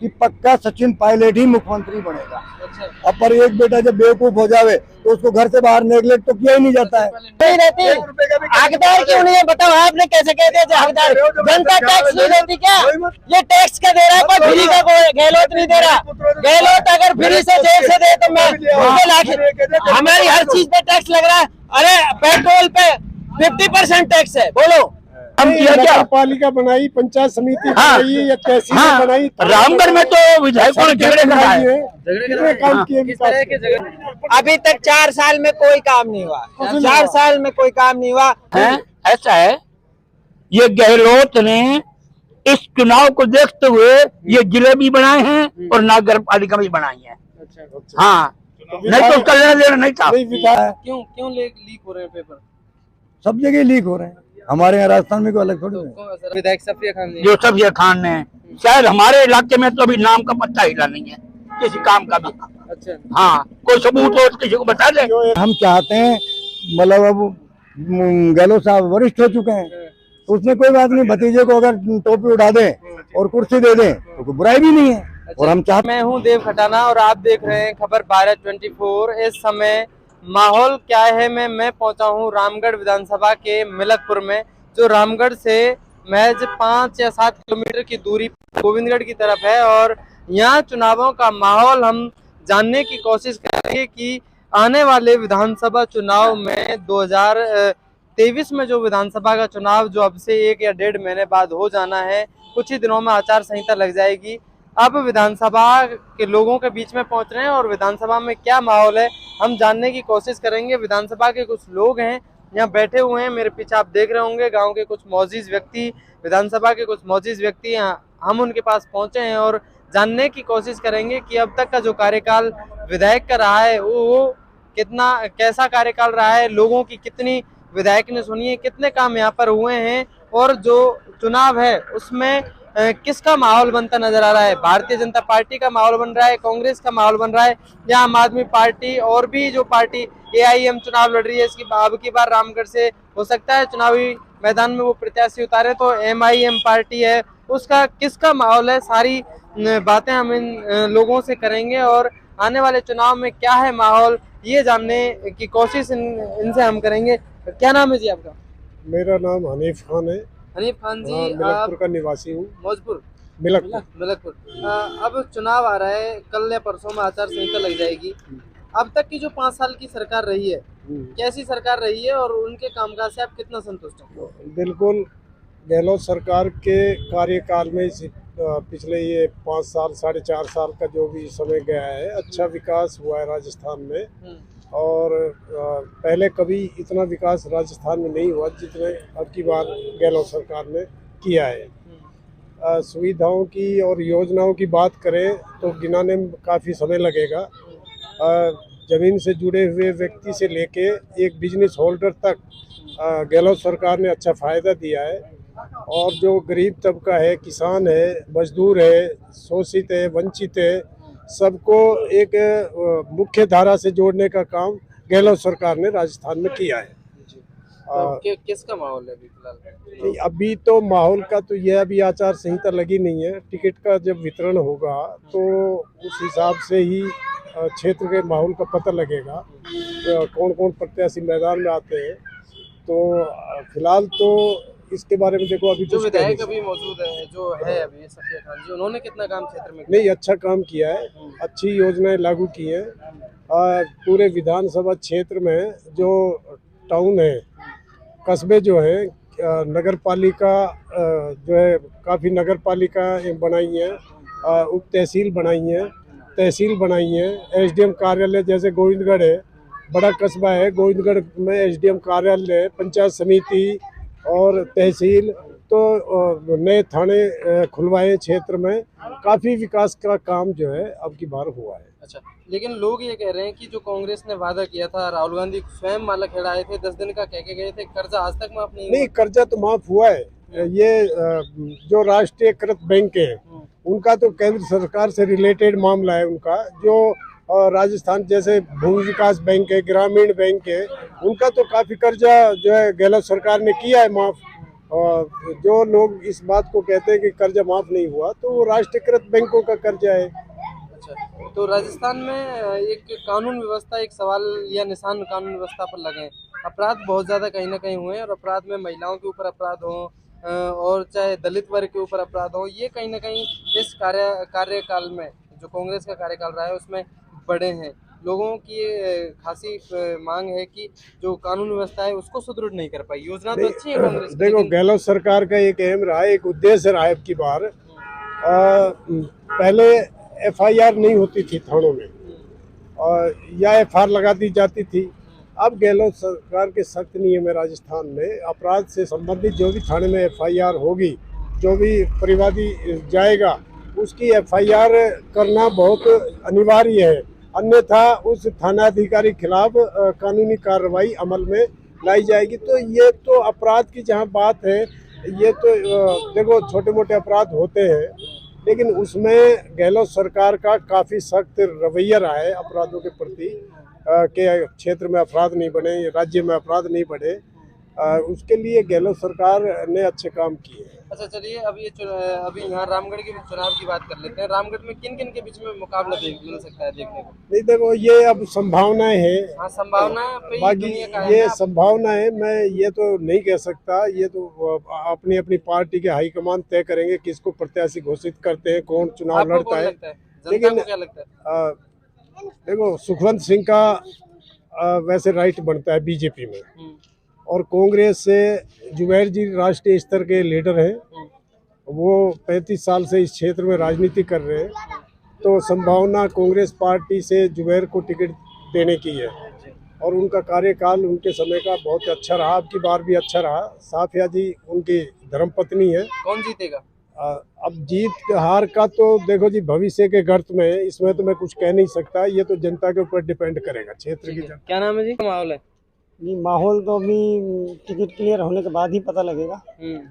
कि पक्का सचिन पायलट ही मुख्यमंत्री बनेगा। अच्छा। अब पर एक बेटा जब बेवकूफ हो जावे तो उसको घर से बाहर नेगलेक्ट तो किया ही नहीं जाता है। नहीं रहती, हकदार क्यों नहीं है बताओ? आपने कैसे कह दिया हकदार? जनता टैक्स नहीं देती क्या? ये टैक्स का दे रहा है, कोई फ्री का कोई गहलोत नहीं दे रहा। गहलोत अगर फ्री से जेल से दे तो मैं हमारी हर चीज पे टैक्स लग रहा है। अरे पेट्रोल पे 50% टैक्स है, बोलो हम किया क्या? पालिका बनाई, पंचायत समिति बनाई या तहसील बनाई। रामगढ़ में तो विधायकों ने झगड़े कराए, कितने काम किए? किस तरह के जगह? अभी तक 4 साल में कोई काम नहीं हुआ। 4 साल में कोई काम नहीं हुआ हैं? ऐसा है, ये गहलोत ने इस चुनाव को देखते हुए ये जिले भी बनाए हैं और नगर पालिका भी बनाई है। अच्छा। हाँ, नहीं तो उसका लेना देना नहीं था। क्यों लीक हो रहे हैं पेपर? सब जगह लीक हो रहे हैं, हमारे यहाँ राजस्थान में कोई अलग थोड़ी है। विधायक सफिया खान ने जो सफिया खान ने, शायद हमारे इलाके में तो अभी नाम का पत्ता हिला नहीं है किसी काम का भी। अच्छा। हाँ, कोई सबूत हो तो किसी को बता दे। हम चाहते हैं, मतलब अब गहलोत साहब वरिष्ठ हो चुके हैं तो उसमें कोई बात नहीं, भतीजे को अगर टोपी उठा दे और कुर्सी दे दे तो कोई बुराई भी नहीं है। और हम चाहते, मैं हूं देव खटाना और आप देख रहे हैं खबर भारत 24। इस समय माहौल क्या है, मैं पहुंचा हूं रामगढ़ विधानसभा के मिलकपुर में, जो रामगढ़ से महज 5 या 7 किलोमीटर की दूरी गोविंदगढ़ की तरफ है। और यहाँ चुनावों का माहौल हम जानने की कोशिश करेंगे कि आने वाले विधानसभा चुनाव में 2023 में जो विधानसभा का चुनाव जो अब से 1 या 1.5 महीने बाद हो जाना है, कुछ ही दिनों में आचार संहिता लग जाएगी। अब विधानसभा के लोगों के बीच में पहुंच रहे हैं और विधानसभा में क्या माहौल है हम जानने की कोशिश करेंगे। विधानसभा के कुछ लोग हैं यहाँ बैठे हुए हैं, मेरे पीछे आप देख रहे होंगे गांव के कुछ मौजूद व्यक्ति, विधानसभा के कुछ मौजूद व्यक्ति, हम उनके पास पहुंचे हैं और जानने की कोशिश करेंगे कि अब तक का जो कार्यकाल विधायक का रहा है वो कितना कैसा कार्यकाल रहा है, लोगों की कितनी विधायक ने सुनी है, कितने काम यहाँ पर हुए हैं और जो चुनाव है उसमें किसका माहौल बनता नजर आ रहा है। भारतीय जनता पार्टी का माहौल बन रहा है, कांग्रेस का माहौल बन रहा है या आम आदमी पार्टी और भी जो पार्टी AIM चुनाव लड़ रही है, इसकी अब की बार रामगढ़ से हो सकता है चुनावी मैदान में वो प्रत्याशी उतारे तो MIM पार्टी है, उसका किसका माहौल है, सारी बातें हम इन लोगों से करेंगे और आने वाले चुनाव में क्या है माहौल ये जानने की कोशिश इनसे हम करेंगे। क्या नाम है जी आपका? मेरा नाम हनीफ खान है। हनीफ खान जी, मिलकपुर का निवासी हूँ। मौजपुर मिलकपुर। अब चुनाव आ रहा है, कल या परसों में आचार संहिता लग जाएगी। अब तक की जो 5 साल की सरकार रही है, कैसी सरकार रही है और उनके कामकाज से आप कितना संतुष्ट हैं? बिल्कुल, गहलोत सरकार के कार्यकाल में पिछले ये 5 साल 4.5 साल का जो भी समय गया है, अच्छा विकास हुआ है राजस्थान में। और पहले कभी इतना विकास राजस्थान में नहीं हुआ जितने अब की बार गहलोत सरकार ने किया है। सुविधाओं की और योजनाओं की बात करें तो गिनाने में काफ़ी समय लगेगा। ज़मीन से जुड़े हुए व्यक्ति से लेके एक बिजनेस होल्डर तक गहलोत सरकार ने अच्छा फ़ायदा दिया है। और जो गरीब तबका है, किसान है, मजदूर है, शोषित है, वंचित है, सबको एक मुख्य धारा से जोड़ने का काम गहलोत सरकार ने राजस्थान में किया है। तो किसका माहौल है अभी फिलहाल? अभी तो माहौल का तो यह अभी आचार संहिता लगी नहीं है, टिकट का जब वितरण होगा तो उस हिसाब से ही क्षेत्र के माहौल का पता लगेगा कौन कौन प्रत्याशी मैदान में आते हैं। तो फिलहाल तो इसके बारे में देखो, अभी जो विधायक अभी मौजूद है जो है अभी सफिया खान जी, उन्होंने कितना काम क्षेत्र में नहीं अच्छा काम किया है, अच्छी योजनाएं लागू की हैं। पूरे विधानसभा क्षेत्र में जो टाउन है, कस्बे जो है, नगर पालिका जो है काफ़ी नगर पालिका बनाई हैं, उप तहसील बनाई हैं, तहसील बनाई हैं, SDM कार्यालय जैसे गोविंदगढ़ है, बड़ा कस्बा है, गोविंदगढ़ में SDM कार्यालय, पंचायत समिति और तहसील, तो नए थाने खुलवाए क्षेत्र में, काफ़ी विकास का काम जो है अब की बार हुआ है। अच्छा, लेकिन लोग ये कह रहे हैं कि जो कांग्रेस ने वादा किया था, राहुल गांधी स्वयं माला खेलाए थे, 10 दिन का कह के गए थे, कर्जा आज तक माफ नहीं। कर्जा तो माफ हुआ है। ये जो राष्ट्रीयकृत बैंक है उनका तो केंद्र सरकार से रिलेटेड मामला है उनका, जो राजस्थान जैसे भूमि विकास बैंक है, ग्रामीण बैंक है, उनका तो काफ़ी कर्जा जो है गहलोत सरकार ने किया है माफ। और जो लोग इस बात को कहते हैं कि कर्जा माफ नहीं हुआ, तो वो राष्ट्रीयकृत बैंकों का कर्जा है। अच्छा, तो राजस्थान में एक कानून व्यवस्था, एक सवाल या निशान कानून व्यवस्था पर लगे हैं। अपराध बहुत ज्यादा कहीं ना कहीं हुए हैं, और अपराध में महिलाओं के ऊपर अपराध हो और चाहे दलित वर्ग के ऊपर अपराध हो, ये कहीं ना कहीं इस कार्यकाल में जो कांग्रेस का कार्यकाल रहा है उसमें बड़े हैं। लोगों की ये खासी मांग है कि जो कानून व्यवस्था है उसको सुदृढ़ नहीं कर पाई। योजना तो अच्छी है कांग्रेस की, देखो, लेकिन गहलोत सरकार का एक एम रहा है, एक उद्देश्य रहा है अब की बार। पहले एफआईआर नहीं होती थी थानों में, और या एफआईआर लगा दी जाती थी। अब गहलोत सरकार के सख्त नियम है राजस्थान में, अपराध से संबंधित जो भी थाने में एफआईआर होगी, जो भी परिवादी जाएगा उसकी एफआईआर करना बहुत अनिवार्य है, अन्यथा उस थानाधिकारी खिलाफ कानूनी कार्रवाई अमल में लाई जाएगी। तो ये तो अपराध की जहाँ बात है, ये तो देखो छोटे मोटे अपराध होते हैं, लेकिन उसमें गहलोत सरकार का काफ़ी सख्त रवैया रहा है अपराधों के प्रति, के क्षेत्र में अपराध नहीं बढ़े, राज्य में अपराध नहीं बढ़े। उसके लिए गहलोत सरकार ने अच्छे काम किए हैं। अच्छा चलिए, अभी यहाँ रामगढ़ के चुनाव की बात कर लेते हैं। रामगढ़ में किन किन के बीच में मुकाबला मिल सकता है देखने को? नहीं, देखो ये अब संभावनाएं हैं। हाँ, संभावना पे ही बाकी दुनिया का ये है। संभावना है, मैं ये तो नहीं कह सकता। ये तो अपनी अपनी पार्टी के हाईकमान तय करेंगे किसको प्रत्याशी घोषित करते हैं, कौन चुनाव आपको लड़ता कौन है। लगता है? जनता लेकिन को क्या लगता है? देखो, सुखवंत सिंह का वैसे राइट बनता है बीजेपी में, और कांग्रेस से जुबैर जी राष्ट्रीय स्तर के लीडर हैं, वो 35 साल से इस क्षेत्र में राजनीति कर रहे हैं, तो संभावना कांग्रेस पार्टी से जुबैर को टिकट देने की है। और उनका कार्यकाल उनके समय का बहुत अच्छा रहा, अब की बार भी अच्छा रहा। साफिया जी उनकी धर्मपत्नी है। कौन जीतेगा? अब जीत हार का तो देखो जी भविष्य के गर्त में है, इसमें तो मैं कुछ कह नहीं सकता, ये तो जनता के ऊपर डिपेंड करेगा, क्षेत्र की जनता। क्या नाम है जी? माहौल है जी, माहौल तो अभी टिकट क्लियर होने के बाद ही पता लगेगा।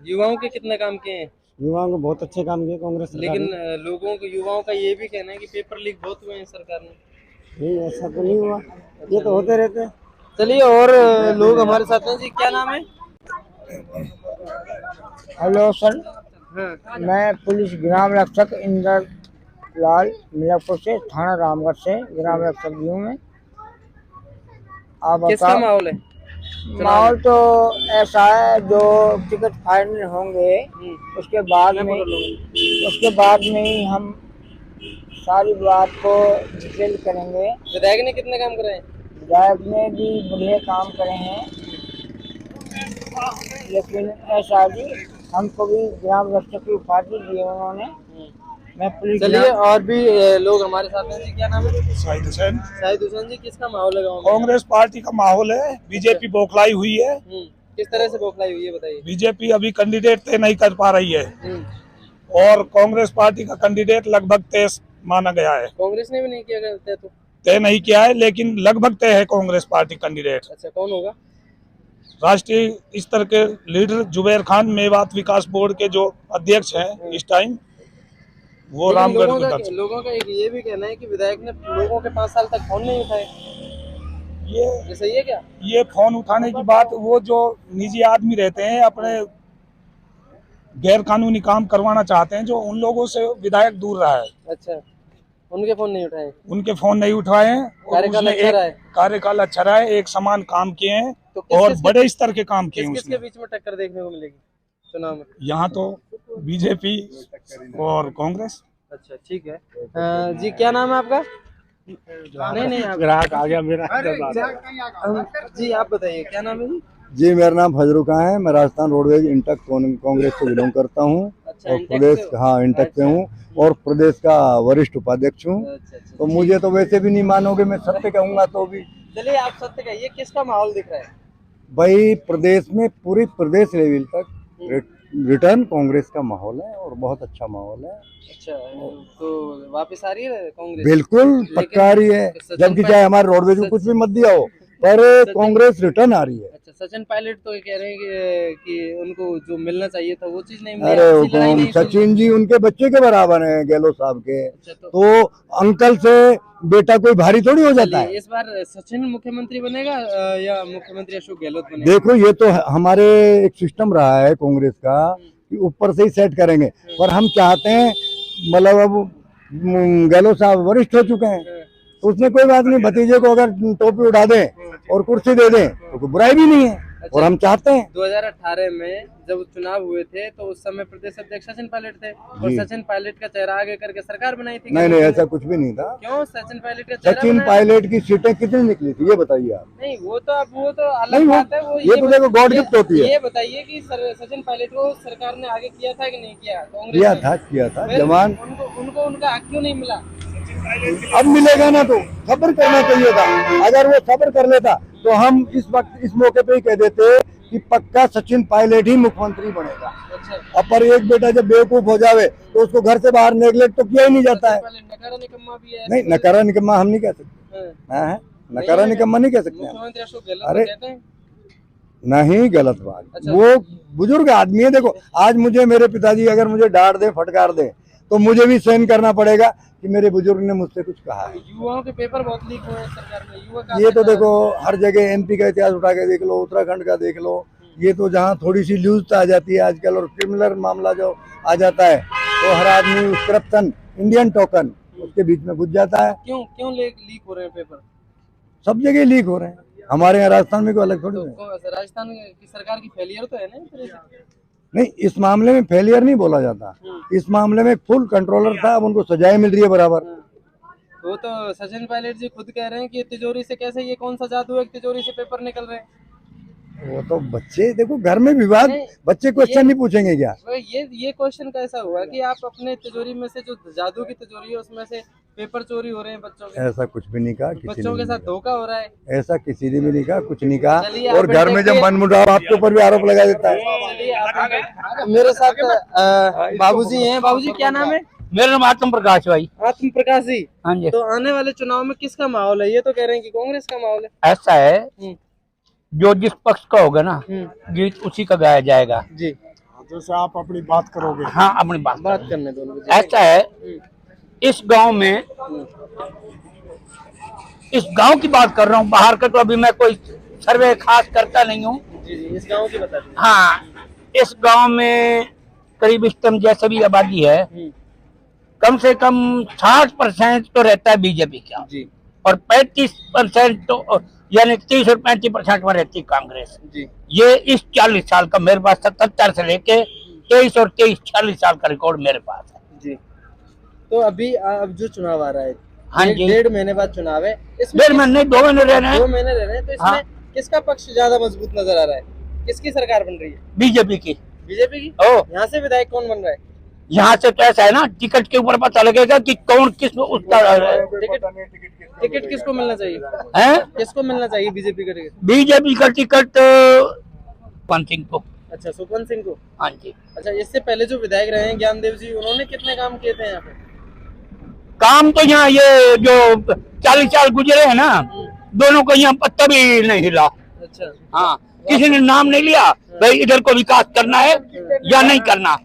युवाओं के कितने काम किए हैं? युवाओं को बहुत अच्छे काम किए कांग्रेस सरकार लेकिन ने। लोगों को, युवाओं का ये भी कहना है कि पेपर लीक बहुत हुए हैं सरकार में। नहीं, ऐसा तो नहीं हुआ, ये तो होते रहते हैं। चलिए, और लोग हमारे साथ हैं जी। क्या नाम है? हेलो सर, हाँ, मैं पुलिस ग्राम रक्षक इंदर लाल मिलापुर से, थाना रामगढ़ से ग्राम रक्षक भी हूँ मैं। आप किसका बताओ। माहौल है? माहौल तो ऐसा है, जो टिकट फाइनल होंगे उसके बाद में ही हम सारी बात को डिटेल करेंगे। विधायक ने कितने काम करे हैं? विधायक ने भी बढ़िया काम करे हैं, लेकिन ऐसा जी हमको भी ग्राम रक्षक की उपाधि दी है उन्होंने। मैं पुलिस। चलिए, और भी लोग हमारे साथ हैं जी। क्या नाम है? शाहिद हुसैन। शाहिद हुसैन जी, किसका माहौल है गाँव में? कांग्रेस पार्टी का माहौल है, बीजेपी बौखलाई हुई है। किस तरह से बौखलाई हुई है बताइए? बीजेपी अभी कैंडिडेट तय नहीं कर पा रही है, और कांग्रेस पार्टी का कैंडिडेट लगभग तय माना गया है। कांग्रेस ने भी नहीं किया तय? तो तय नहीं किया है, लेकिन लगभग तय है कांग्रेस पार्टी कैंडिडेट। अच्छा, कौन होगा? राष्ट्रीय स्तर के लीडर जुबैर खान, मेवात विकास बोर्ड के जो अध्यक्ष हैं इस टाइम, वो लेकिन रामगढ़ लोगों का एक ये भी कहना है कि विधायक ने लोगों के 5 साल तक फोन नहीं उठाए। ये सही है क्या? ये फोन उठाने की बात, वो जो निजी आदमी रहते हैं, अपने गैर कानूनी काम करवाना चाहते हैं, जो उन लोगों से विधायक दूर रहा है। अच्छा, उनके फोन नहीं उठाए? उनके फोन नहीं उठाए हैं। कार्यकाल अच्छा रहा है। कार्यकाल अच्छा रहा है, एक समान काम किए हैं, तो और बड़े स्तर के काम किए हैं। किसके बीच में टक्कर देखने को मिलेगी चुनाव में? यहाँ तो बीजेपी और कांग्रेस। अच्छा, ठीक है। जी, क्या नाम है आपका? नहीं, आप ग्राहक आ गया मेरा। जी, आप बताइए, क्या नाम है जी? जी, मेरा नाम फजरू खां है। मैं राजस्थान रोडवेज इंटक कांग्रेस से बिलोंग करता हूँ, अच्छा, और प्रदेश, हाँ, इंटक से हूँ, और प्रदेश का वरिष्ठ उपाध्यक्ष हूँ। अच्छा। तो मुझे तो वैसे भी नहीं मानोगे, मैं सत्य कहूँगा तो भी। चलिए, आप सत्य कहिए, किसका माहौल दिख रहा है? भाई, प्रदेश में पूरी प्रदेश लेवल तक रिटर्न कांग्रेस का माहौल है, और बहुत अच्छा माहौल है। अच्छा, तो वापस आ रही है कांग्रेस? बिल्कुल पक्का आ रही है, जबकि चाहे हमारे रोडवेज को कुछ भी मत दिया हो, पर कांग्रेस रिटर्न आ रही है। अच्छा, अच्छा, सचिन पायलट तो ये कह रहे हैं कि उनको जो मिलना चाहिए था वो चीज नहीं मिली। अरे आपसी लड़ाई नहीं सुनी। सचिन जी उनके बच्चे के बराबर हैं गहलोत साहब के, अच्छा, तो अंकल से बेटा कोई भारी थोड़ी हो जाता है। चलिए, इस बार सचिन मुख्यमंत्री बनेगा या मुख्यमंत्री अशोक गहलोत बनेगा? देखो ये तो हमारे एक सिस्टम रहा है कांग्रेस का कि ऊपर से ही सेट करेंगे, पर हम चाहते हैं मतलब अब गहलोत साहब वरिष्ठ हो चुके हैं, तो उसमें कोई बात नहीं, भतीजे को अगर टोपी उड़ा दें और कुर्सी दे दें तो कोई बुराई भी नहीं है। और हम चाहते हैं 2018 में जब चुनाव हुए थे तो उस समय प्रदेश अध्यक्ष सचिन पायलट थे और जी। सचिन पायलट का चेहरा आगे करके सरकार बनाई थी। नहीं नहीं ऐसा कुछ भी नहीं था। क्यों सचिन पायलट का चेहरा सचिन बनाया? पायलट की सीटें कितनी निकली थी ये बताइए आप। नहीं वो तो अलग नहीं, बात है। वो ये तो देखो गॉड गिफ्ट होती है। ये बताइए कि सचिन पायलट को सरकार ने आगे किया था कि नहीं किया? कांग्रेस किया ने? था फिर जवान। उनको उनका हक क्यों नहीं मिला? अब मिलेगा ना, तो सब्र करना चाहिए था। अगर वो सब्र कर लेता तो हम इस वक्त इस मौके पे ही कह देते कि पक्का सचिन पायलट ही मुख्यमंत्री बनेगा। अच्छा, अब पर एक बेटा जब बेवकूफ हो जावे तो उसको घर से बाहर नेगलेक्ट तो किया ही नहीं जाता है। नकारा निकम्मा भी है। नहीं नकारा निकम्मा हम नहीं कह सकते। हाँ। हाँ, नकारा निकम्मा नहीं कह सकते हम। मुख्यमंत्री अशोक गहलोत अरे कहते हैं। नहीं, गलत बात। अच्छा। वो बुजुर्ग आदमी है। देखो आज मुझे मेरे पिताजी अगर मुझे डांट दे फटकार दे तो मुझे भी सहन करना पड़ेगा कि मेरे बुजुर्ग ने मुझसे कुछ कहा है। युवाओं के पेपर बहुत लीक हुए हैं सरकार में। युवा ये तो देखो हर जगह एमपी का इतिहास उठा के देख लो, उत्तराखंड का देख लो, ये तो जहाँ थोड़ी सी लूज आ जाती है आजकल और क्रिमिनल मामला जो आ जाता है तो हर आदमी उस करप्शन इंडियन टोकन उसके बीच में घुस जाता है। क्यों लीक हो रहे हैं पेपर? सब जगह लीक हो रहे हैं, हमारे यहाँ राजस्थान में कोई अलग थोड़ी है। राजस्थान की सरकार की फेलियर तो है ना इस तरह से? नहीं, इस मामले में फेलियर नहीं बोला जाता। इस मामले में फुल कंट्रोलर था, अब उनको सजाएं मिल रही है बराबर। वो तो सचिन पायलट जी खुद कह रहे हैं कि तिजोरी से कैसे, ये कौन सा जादू है कि तिजोरी से पेपर निकल रहे हैं? वो तो बच्चे देखो घर में विवाद, नहीं, बच्चे क्वेश्चन नहीं पूछेंगे क्या? ये क्वेश्चन कैसा हुआ कि आप अपने तिजोरी में से जो जादू की तिजोरी है उसमें से पेपर चोरी हो रहे हैं बच्चों के? ऐसा कुछ भी नहीं कहा किसी बच्चों के ने, साथ धोखा हो रहा है? ऐसा किसी ने भी नहीं कहा, कुछ नहीं कहा। चलिए, और आप घर में जब मनमुटाव आपके ऊपर भी आरोप लगा देता है। चलिए, मेरे साथ बाबूजी हैं। बाबूजी क्या नाम है? मेरा नाम आत्म प्रकाश भाई। आत्म प्रकाश जी। हाँ जी। तो आने वाले चुनाव में किसका माहौल है? ये तो कह रहे हैं कि कांग्रेस का माहौल है। ऐसा है जो जिस पक्ष का होगा ना गीत उसी का गाया जाएगा। जी, जैसे आप अपनी बात करोगे। हाँ, अपनी बात करने दो मुझे। ऐसा है, इस गांव में, इस गांव की बात कर रहा हूँ, बाहर का तो अभी मैं कोई सर्वे खास करता नहीं हूँ। जी, इस गांव की बता दीजिए। हाँ, इस गांव में करीब इस टाइम जैसे भी आबादी है कम से कम 60% तो रहता है बीजेपी का जी और 35% तो यानी 30 और 35% में रहती कांग्रेस। जी। ये इस 40 साल का मेरे पास 77 से लेके 23 और 40 साल का रिकॉर्ड मेरे पास है। जी। तो अभी अब जो चुनाव आ रहा है, हाँ जी। 1.5 महीने बाद चुनाव है, इसमें 1.5 महीने 2 महीने रह रहे 2 हैं। महीने रह रहे हैं, तो इसमें हाँ। किसका पक्ष ज्यादा मजबूत नजर आ रहा है? किसकी सरकार बन रही है? बीजेपी की। बीजेपी की? ओ, यहाँ से विधायक कौन बन रहा है? यहाँ से तो ऐसा है ना, टिकट के ऊपर पता लगेगा कि कौन किस उसका टिकट किसको मिलना चाहिए? है। किसको मिलना चाहिए बीजेपी का टिकट? बीजेपी का टिकट पंत सिंह को। अच्छा, सुपन सिंह को। हाँ जी। अच्छा, इससे पहले जो विधायक रहे हैं ज्ञानदेव जी, उन्होंने कितने काम किए थे यहाँ पे? काम तो यहाँ ये जो 40 साल गुजरे हैं ना, दोनों को यहाँ पत्ता भी नहीं हिला। अच्छा। हाँ, किसी ने नाम नहीं लिया भाई इधर को विकास करना है या नहीं करना।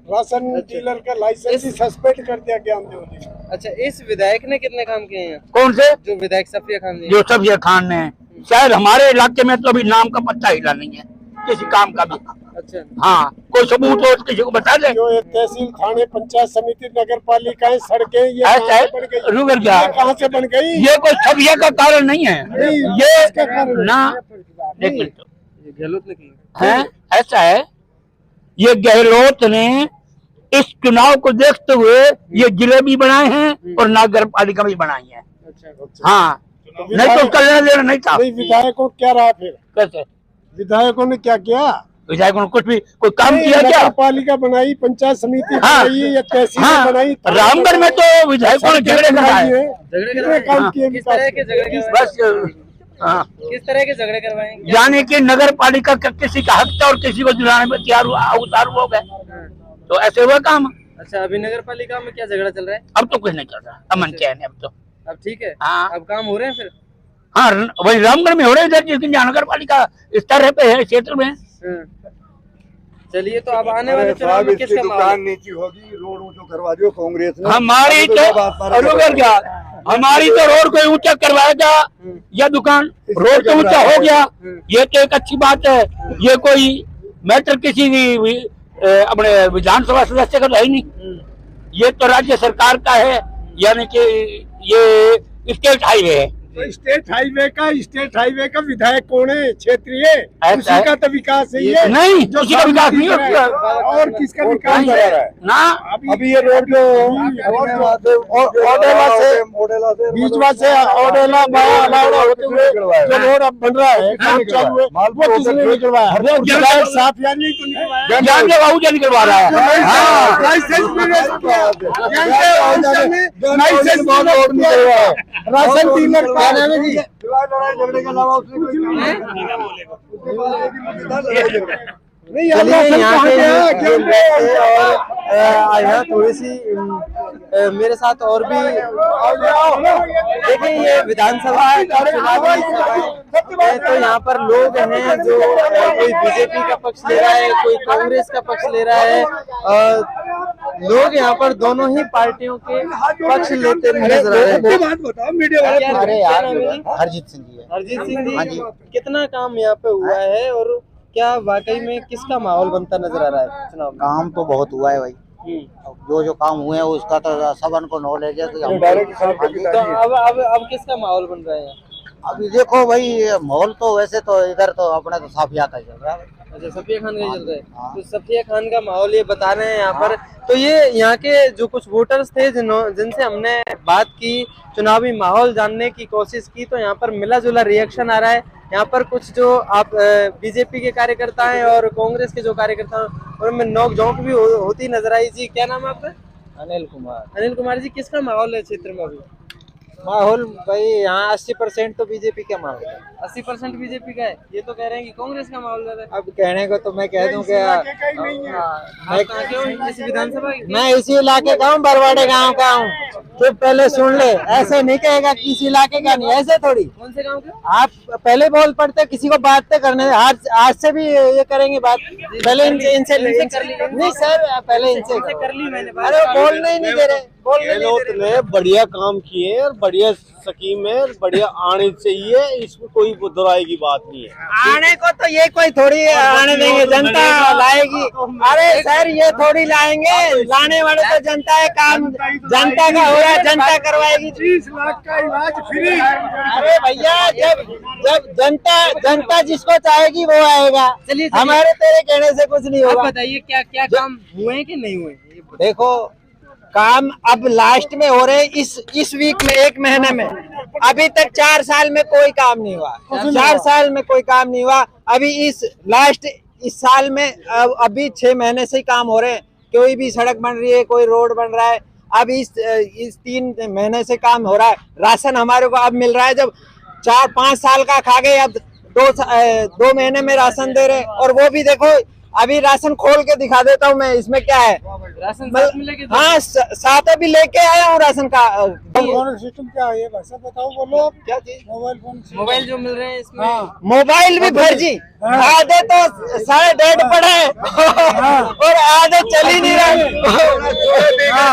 राशन डीलर का लाइसेंस ही सस्पेंड कर दिया ज्ञानदेव जी। अच्छा, इस विधायक ने कितने काम किए हैं? कौन से? जो विधायक सफिया खान जी। जो सफिया खान ने, शायद हमारे इलाके में तो अभी नाम का पत्ता हिला नहीं है किसी काम का भी। अच्छा। हाँ, कोई सबूत हो तो किसी को बता दे। जो ये तहसील, थाने, पंचायत समिति, नगर पालिकाएं, सड़कें, ये ऐसा कहाँ से बन गई? रुक गया। ये कहाँ से बन गई? ये कोई सफिया का कारण नहीं है ये ना। एक मिनट, ये गहलोत ने की है ऐसा है, ये गहलोत ने इस चुनाव को देखते हुए ये जिले भी बनाए हैं और नगर पालिका भी बनाई है। अच्छा। हाँ, नहीं तो उसका लेना देना नहीं था। नहीं, विधायकों क्या रहा फिर? कैसे विधायकों ने क्या किया? विधायकों ने कुछ भी कोई काम किया क्या? नगर पालिका बनाई, पंचायत समिति हाँ। बनाई या तहसील हाँ, बनाई, रामगढ़ में तो विधायकों ने झगड़े कराए। झगड़े कितने करवाए? काम किए किस तरह के झगड़े करवाए? बस हाँ, किस तरह के झगड़े करवाए? यानी कि नगर पालिका का किसी का हक था और किसी को दिलाने में तैयार हुआ, उतारू हो गए, तो ऐसे हुआ काम। अच्छा, अभी नगर पालिका में क्या झगड़ा चल रहा है? अब तो कुछ नहीं चल रहा, अमन चैन है अब तो। अब ठीक है? हाँ। अब काम हो रहे हैं फिर? हाँ वही रामगढ़ में हो रहे इधर, जिसकी नगर पालिका स्तर पे है क्षेत्र में। चलिए, तो अब आने वाले चुनाव में किसका माहौल है? दुकान नीची होगी, रोड ऊंचो करवा दियो कांग्रेस ने। हमारी तो हमारी तो रोड को ऊंचा करवाएगा या दुकान, रोड तो ऊंचा हो गया, ये तो एक अच्छी बात है। ये कोई मैटर किसी भी अपने विधानसभा सदस्य का तो है नहीं, ये तो राज्य सरकार का है, यानी कि ये स्टेट हाईवे है। तो स्टेट हाईवे का विधायक कौन है? क्षेत्रीय, उसी का तो विकास है ये। नहीं, उसी का विकास नहीं होगा। और किसका विकास है ना? अभी ये रोड जो बीचवा से ओडेला बाया होते हुए जो रोड अब बन रहा है, काम चालू है, वो किसने निकलवाया? विधायक साहब यानी तो निकलवाया, जानते बाबू जी निकलवा रहा है। हाँ। लाइसेंस राशन डीलर का लड़ाई झगड़े के अलावा उसने नहीं। चलिए, यहाँ थोड़ी सी मेरे साथ और भी देखिए, ये विधानसभा चुनावी सभा है, तो यहाँ पर लोग हैं जो कोई बीजेपी का पक्ष ले रहा है, कोई कांग्रेस का पक्ष ले रहा है। लोग यहाँ पर दोनों ही पार्टियों के पक्ष लेते नजर आ रहे हैं। बात बताओ मीडिया अरे यार, हरजीत सिंह जी है। हरजीत सिंह जी, कितना काम यहाँ पे हुआ है और क्या वाकई में किसका माहौल बनता नजर आ रहा है चुनाव में? काम तो बहुत हुआ है भाई, जो काम हुए हैं उसका तो सबन को नॉलेज है। तो अब किसका माहौल बन रहा है? अभी देखो भाई, माहौल तो वैसे तो इधर तो अपने तो साफिया का चल रहा है। अच्छा, सफिया खान का ही चल रहा है। तो सफिया खान का माहौल ये बता रहे हैं यहाँ पर। तो ये यहाँ के जो कुछ वोटर्स थे जिनसे हमने बात की, चुनावी माहौल जानने की कोशिश की, तो यहाँ पर मिला जुला रिएक्शन आ रहा है। यहाँ पर कुछ जो आप बीजेपी के कार्यकर्ता हैं और कांग्रेस के जो कार्यकर्ता हैं, उनमें नोक झोंक भी होती नजर आई। जी, क्या नाम है आपका? अनिल कुमार। अनिल कुमार जी, किसका माहौल है क्षेत्र में अभी? माहौल भाई यहाँ 80% तो बीजेपी का माहौल है। 80% बीजेपी का है। ये तो कह रहे हैं कि कांग्रेस का माहौल ज्यादा है। अब कहने को तो मैं कह दूं कि आप कहाँ के हो? इस विधानसभा के? मैं इसी इलाके का हूँ, बरवाड़े गांव का हूँ। तो पहले सुन ले, ऐसे नहीं कहेगा कि इस इलाके का नहीं, ऐसे थोड़ी। कौन से गाँव के? आप पहले बोल पड़ते, किसी को बात करने आज से भी ये करेंगे बात। पहले इनसे नहीं सर, पहले इनसे कर ली मैंने बात। अरे बोलने ही नहीं दे रहे। गहलोत ने बढ़िया काम किए और बढ़िया स्कीम है, बढ़िया आने चाहिए, इसमें कोई बुराई की बात नहीं है। आने को तो ये कोई थोड़ी आने देंगे, जनता लाएगी। अरे सर, ये थोड़ी लाएंगे, लाने वाले तो जनता है, काम जनता का हो रहा है, जनता करवाएगी। 30 लाख का इलाज फ्री। अरे भैया, जब जनता जिसको चाहेगी वो आएगा। चलिए, हमारे तेरे कहने से कुछ नहीं आप होगा। बताइए, क्या क्या काम हुए कि नहीं हुए? देखो, काम अब लास्ट में हो रहे, इस वीक में, 1 महीने में। अभी तक 4 साल में कोई काम नहीं हुआ। 4 साल में कोई काम नहीं हुआ। अभी इस साल में अभी 6 महीने से ही काम हो रहे हैं। कोई भी सड़क बन रही है, कोई रोड बन रहा है। अब इस 3 महीने से काम हो रहा है। राशन हमारे को अब मिल रहा है, जब 4-5 साल का खा गए, अब 2 महीने में राशन दे रहे। और वो भी देखो, अभी राशन खोल के दिखा देता हूँ मैं, इसमें क्या है। राशन साथ में लेके? हाँ, साथ अभी लेके आया हूँ राशन का। सिस्टम क्या है भाई साहब, बताओ, बोलो क्या चीज? मोबाइल फोन, मोबाइल जो मिल रहे हैं इसमें? मोबाइल भी फर्जी, आधे तो 1.5 पड़े हैं और आधे चल ही नहीं रहे।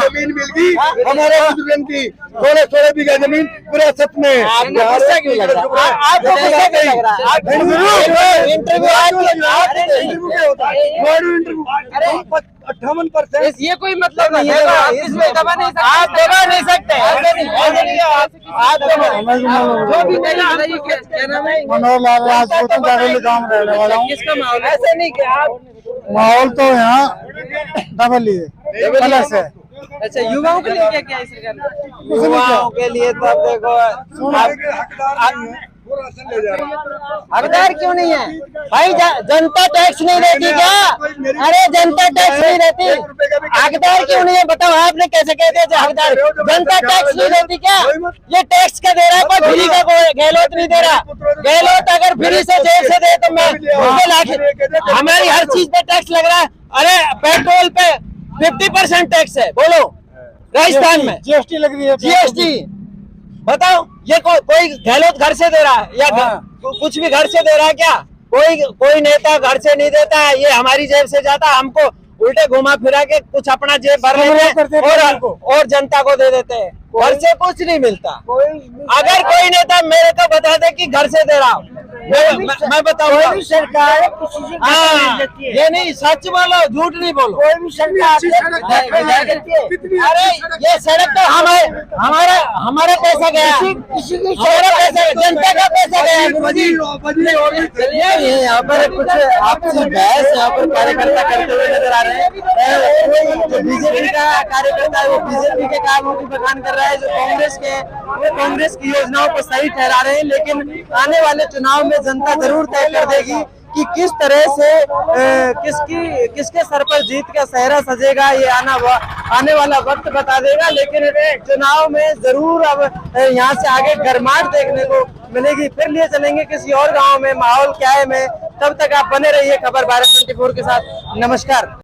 जमीन मिल गई हमारे बुजुर्गों की, 16 बीघा जमीन पूरे सपने। आपको गुस्सा क्यों लग रहा है? आपको गुस्सा क्यों लग रहा है? इंटरव्यू 58%। ये कोई मतलब नहीं है। आप इसमें दबा नहीं सकते। आप दबा नहीं सकते, ऐसे नहीं, आप जो भी कहिए बताइए, क्या नाम है? मनोहर लाल राजपूत काम रहने वाला हूँ। किसका माहौल है? ऐसे नहीं कि आप माहौल तो यहाँ डबल ही है, प्लस है। अच्छा, युवाओं के लिए क्या क्या है सरकार ने? युवाओं के लिए तो अब देखो, हकदार क्यों नहीं है भाई? जनता टैक्स नहीं देती क्या? अरे जनता टैक्स नहीं देती, हकदार क्यों नहीं है? बताओ, आपने कैसे कह दिया हकदार? जनता टैक्स नहीं देती क्या? ये टैक्स का दे रहा है, कोई फ्री का गहलोत नहीं दे रहा। गहलोत अगर फ्री से जेल से दे तो मैं उसको लाके, हमारी हर चीज पे टैक्स लग रहा है। अरे पेट्रोल पे 50% टैक्स है, बोलो राजस्थान में। जीएसटी लग रही है। जीएसटी बताओ ये कोई गहलोत घर से दे रहा है या कुछ भी घर से दे रहा है क्या? कोई नेता घर से नहीं देता है, ये हमारी जेब से जाता है, हमको उल्टे घुमा फिरा के कुछ अपना जेब भर लेते हैं और जनता को दे देते हैं। घर से कुछ नहीं मिलता। अगर कोई नेता मेरे को बता दे कि घर से दे रहा हूँ, मैं बताऊंगा। सरकार हाँ, ये नहीं, सच बोलो, झूठ नहीं बोलो। कोई भी सरकार अरे ये सड़क तो हमारा पैसा गया, हमारा पैसा, जनता का पैसा गया। चलिए यहाँ पर कुछ आपसी बहस यहाँ पर कार्यकर्ता करते हुए नजर आ रहे हैं। जो बीजेपी का कार्यकर्ता है वो बीजेपी के कामों की बखान कर रहा है, जो कांग्रेस की योजनाओं को सही ठहरा रहे हैं। लेकिन आने वाले चुनाव में जनता जरूर तय कर देगी कि किस तरह से किसके सर पर जीत का सेहरा सजेगा, ये आने वाला वक्त बता देगा। लेकिन चुनाव में जरूर अब यहाँ से आगे गरमाहट देखने को मिलेगी। फिर लिए चलेंगे किसी और गांव में, माहौल क्या है में। तब तक आप बने रहिए खबर भारत 24 के साथ। नमस्कार।